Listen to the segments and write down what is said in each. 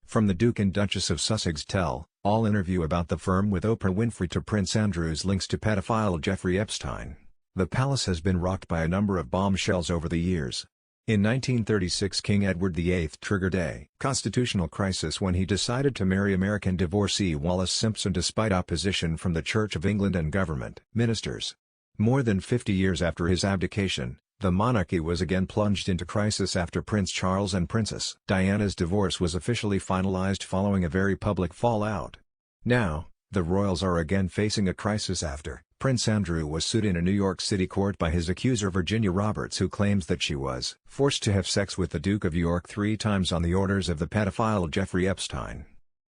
From the Duke and Duchess of Sussex tell-all interview about the firm with Oprah Winfrey to Prince Andrew's links to pedophile Jeffrey Epstein, the palace has been rocked by a number of bombshells over the years. In 1936, King Edward VIII triggered a constitutional crisis when he decided to marry American divorcee Wallis Simpson despite opposition from the Church of England and government ministers. More than 50 years after his abdication, the monarchy was again plunged into crisis after Prince Charles and Princess Diana's divorce was officially finalized following a very public fallout. Now, the royals are again facing a crisis after Prince Andrew was sued in a New York City court by his accuser Virginia Roberts, who claims that she was forced to have sex with the Duke of York 3 times on the orders of the pedophile Jeffrey Epstein.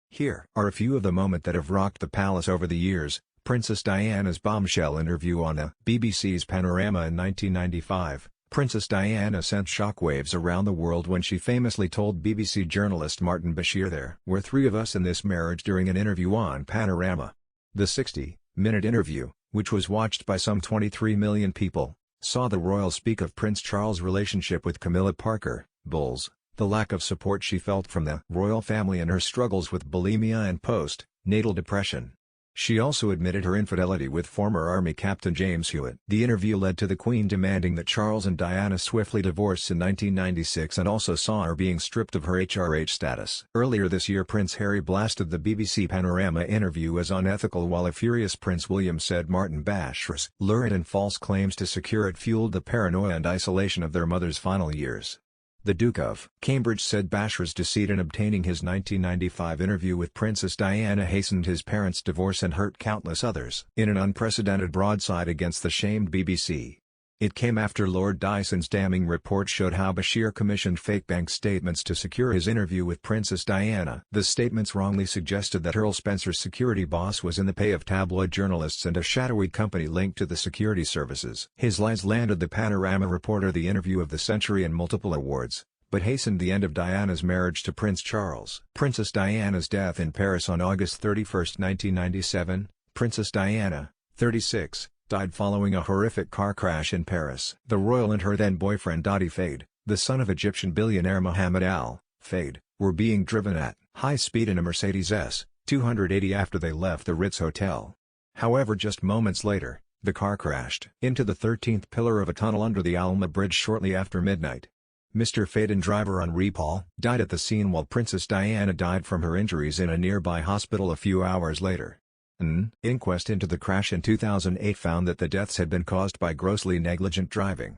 Here are a few of the moments that have rocked the palace over the years. Princess Diana's bombshell interview on a BBC's Panorama in 1995. Princess Diana sent shockwaves around the world when she famously told BBC journalist Martin Bashir there were 3 of us in this marriage during an interview on Panorama. The 60-minute interview, which was watched by some 23 million people, saw the royal speak of Prince Charles' relationship with Camilla Parker Bowles, the lack of support she felt from the royal family and her struggles with bulimia and post-natal depression. She also admitted her infidelity with former Army Captain James Hewitt. The interview led to the Queen demanding that Charles and Diana swiftly divorce in 1996 and also saw her being stripped of her HRH status. Earlier this year, Prince Harry blasted the BBC Panorama interview as unethical, while a furious Prince William said Martin Basher's lurid and false claims to secure it fueled the paranoia and isolation of their mother's final years. The Duke of Cambridge said Basher's deceit in obtaining his 1995 interview with Princess Diana hastened his parents' divorce and hurt countless others. In an unprecedented broadside against the shamed BBC, it came after Lord Dyson's damning report showed how Bashir commissioned fake bank statements to secure his interview with Princess Diana. The statements wrongly suggested that Earl Spencer's security boss was in the pay of tabloid journalists and a shadowy company linked to the security services. His lies landed the Panorama reporter the interview of the century and multiple awards, but hastened the end of Diana's marriage to Prince Charles. Princess Diana's death in Paris on August 31, 1997. Princess Diana, 36, died following a horrific car crash in Paris. The royal and her then-boyfriend Dadi Fayed, the son of Egyptian billionaire Mohammed Al Fayed, were being driven at high speed in a Mercedes S-280 after they left the Ritz Hotel. However, just moments later, the car crashed into the 13th pillar of a tunnel under the Alma Bridge shortly after midnight. Mr. Fayed and driver Henri Paul died at the scene, while Princess Diana died from her injuries in a nearby hospital a few hours later. An inquest into the crash in 2008 found that the deaths had been caused by grossly negligent driving.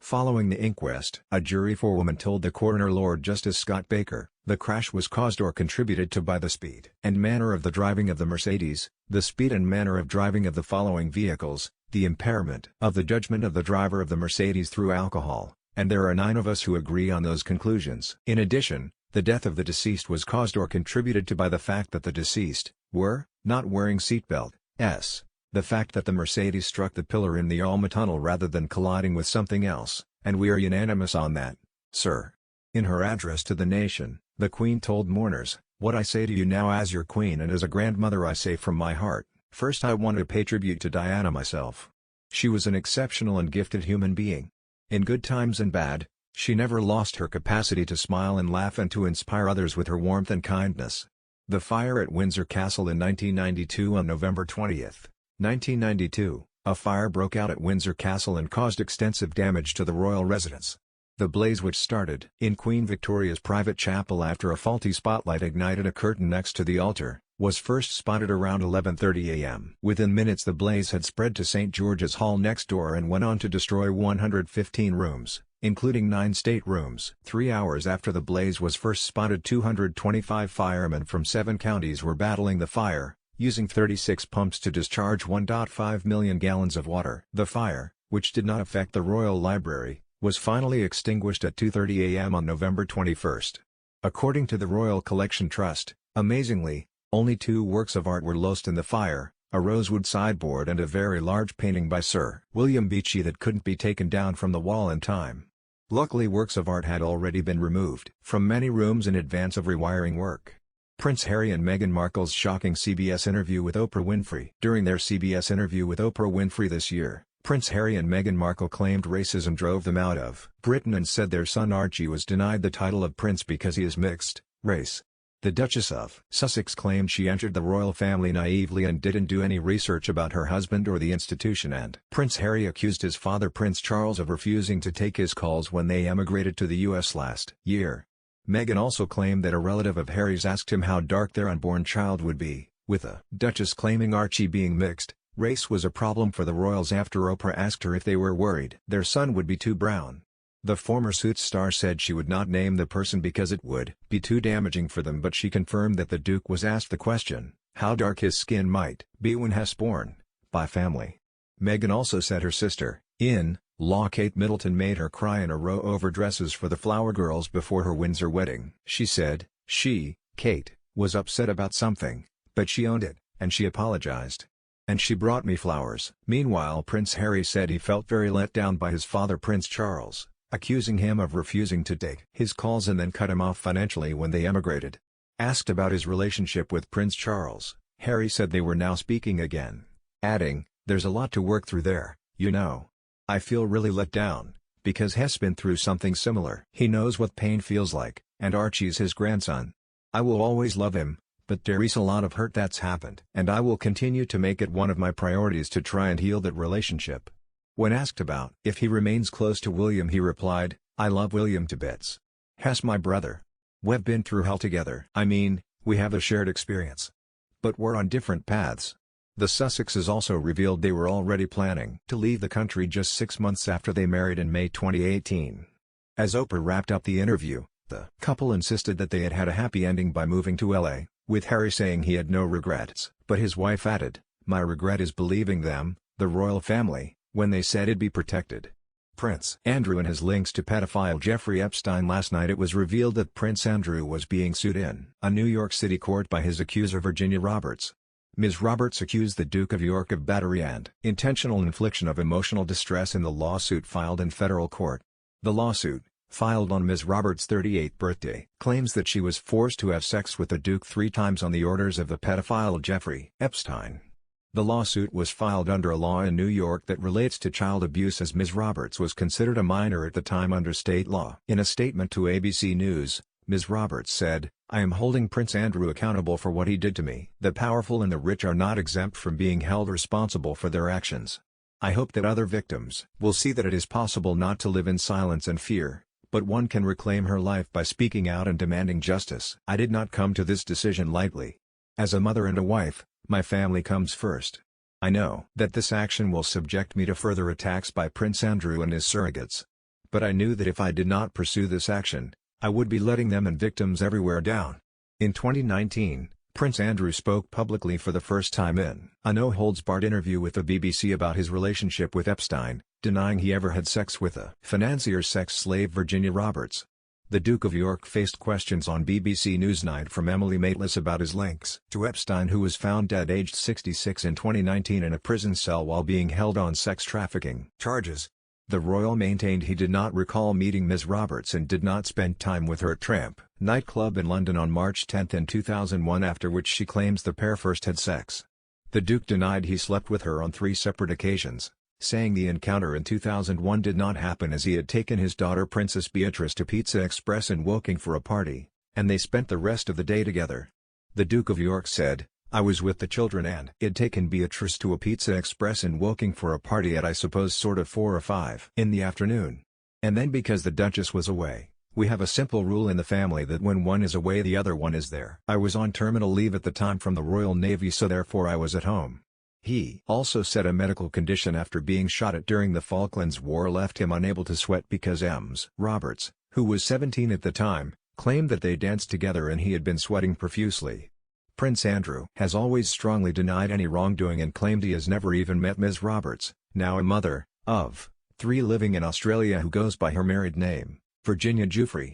Following the inquest, a jury forewoman told the coroner Lord Justice Scott Baker, the crash was caused or contributed to by the speed and manner of the driving of the Mercedes, the speed and manner of driving of the following vehicles, the impairment of the judgment of the driver of the Mercedes through alcohol, and there are 9 of us who agree on those conclusions. In addition, the death of the deceased was caused or contributed to by the fact that the deceased were not wearing seatbelt. The fact that the Mercedes struck the pillar in the Alma tunnel rather than colliding with something else, and we are unanimous on that, sir. In her address to the nation, the Queen told mourners, "What I say to you now as your Queen and as a grandmother I say from my heart. First, I want to pay tribute to Diana myself. She was an exceptional and gifted human being. In good times and bad, she never lost her capacity to smile and laugh and to inspire others with her warmth and kindness." The fire at Windsor Castle in 1992. On November 20, 1992, a fire broke out at Windsor Castle and caused extensive damage to the royal residence. The blaze, which started in Queen Victoria's private chapel after a faulty spotlight ignited a curtain next to the altar, was first spotted around 11:30 a.m. Within minutes the blaze had spread to St. George's Hall next door and went on to destroy 115 rooms, including 9 staterooms. 3 hours after the blaze was first spotted, 225 firemen from 7 counties were battling the fire, using 36 pumps to discharge 1.5 million gallons of water. The fire, which did not affect the Royal Library, was finally extinguished at 2:30 a.m. on November 21. According to the Royal Collection Trust, amazingly, only 2 works of art were lost in the fire, a rosewood sideboard and a very large painting by Sir William Beechey that couldn't be taken down from the wall in time. Luckily, works of art had already been removed from many rooms in advance of rewiring work. Prince Harry and Meghan Markle's shocking CBS interview with Oprah Winfrey. During their CBS interview with Oprah Winfrey this year, Prince Harry and Meghan Markle claimed racism drove them out of Britain and said their son Archie was denied the title of prince because he is mixed race. The Duchess of Sussex claimed she entered the royal family naively and didn't do any research about her husband or the institution, and Prince Harry accused his father Prince Charles of refusing to take his calls when they emigrated to the US last year. Meghan also claimed that a relative of Harry's asked him how dark their unborn child would be, with the Duchess claiming Archie being mixed race was a problem for the royals after Oprah asked her if they were worried their son would be too brown. The former Suits star said she would not name the person because it would be too damaging for them, but she confirmed that the Duke was asked the question, how dark his skin might be when born by family. Meghan also said her sister-in-law Kate Middleton made her cry in a row over dresses for the Flower Girls before her Windsor wedding. She said, Kate, was upset about something, but she owned it, and she apologized. And she brought me flowers. Meanwhile, Prince Harry said he felt very let down by his father Prince Charles, accusing him of refusing to take his calls and then cut him off financially when they emigrated. Asked about his relationship with Prince Charles, Harry said they were now speaking again, adding, "There's a lot to work through there, you know. I feel really let down, because he's been through something similar. He knows what pain feels like, and Archie's his grandson. I will always love him, but there's a lot of hurt that's happened. And I will continue to make it one of my priorities to try and heal that relationship." When asked about if he remains close to William, he replied, "I love William to bits. He's my brother. We've been through hell together. I mean, we have a shared experience. But we're on different paths." The Sussexes also revealed they were already planning to leave the country just 6 months after they married in May 2018. As Oprah wrapped up the interview, the couple insisted that they had had a happy ending by moving to LA, with Harry saying he had no regrets. But his wife added, "My regret is believing them, the royal family, when they said it'd be protected." Prince Andrew and his links to pedophile Jeffrey Epstein. Last night it was revealed that Prince Andrew was being sued in a New York City court by his accuser Virginia Roberts. Ms. Roberts accused the Duke of York of battery and intentional infliction of emotional distress in the lawsuit filed in federal court. The lawsuit, filed on Ms. Roberts' 38th birthday, claims that she was forced to have sex with the Duke 3 times on the orders of the pedophile Jeffrey Epstein. The lawsuit was filed under a law in New York that relates to child abuse, as Ms. Roberts was considered a minor at the time under state law. In a statement to ABC News, Ms. Roberts said, "I am holding Prince Andrew accountable for what he did to me. The powerful and the rich are not exempt from being held responsible for their actions. I hope that other victims will see that it is possible not to live in silence and fear, but one can reclaim her life by speaking out and demanding justice. I did not come to this decision lightly. As a mother and a wife, my family comes first. I know that this action will subject me to further attacks by Prince Andrew and his surrogates. But I knew that if I did not pursue this action, I would be letting them and victims everywhere down." In 2019, Prince Andrew spoke publicly for the first time in a no-holds-barred interview with the BBC about his relationship with Epstein, denying he ever had sex with a financier's sex slave Virginia Roberts. The Duke of York faced questions on BBC Newsnight from Emily Maitlis about his links to Epstein, who was found dead aged 66 in 2019 in a prison cell while being held on sex trafficking charges. The royal maintained he did not recall meeting Ms. Roberts and did not spend time with her at Tramp nightclub in London on March 10 in 2001, after which she claims the pair first had sex. The Duke denied he slept with her on 3 separate occasions, saying the encounter in 2001 did not happen as he had taken his daughter Princess Beatrice to Pizza Express in Woking for a party, and they spent the rest of the day together. The Duke of York said, "I was with the children and had taken Beatrice to a Pizza Express in Woking for a party at I suppose sort of 4 or 5 in the afternoon. And then because the Duchess was away, we have a simple rule in the family that when one is away the other one is there. I was on terminal leave at the time from the Royal Navy, so therefore I was at home." He also said a medical condition after being shot at during the Falklands War left him unable to sweat because Ms. Roberts, who was 17 at the time, claimed that they danced together and he had been sweating profusely. Prince Andrew has always strongly denied any wrongdoing and claimed he has never even met Ms. Roberts, now a mother of 3 living in Australia, who goes by her married name, Virginia Giuffre.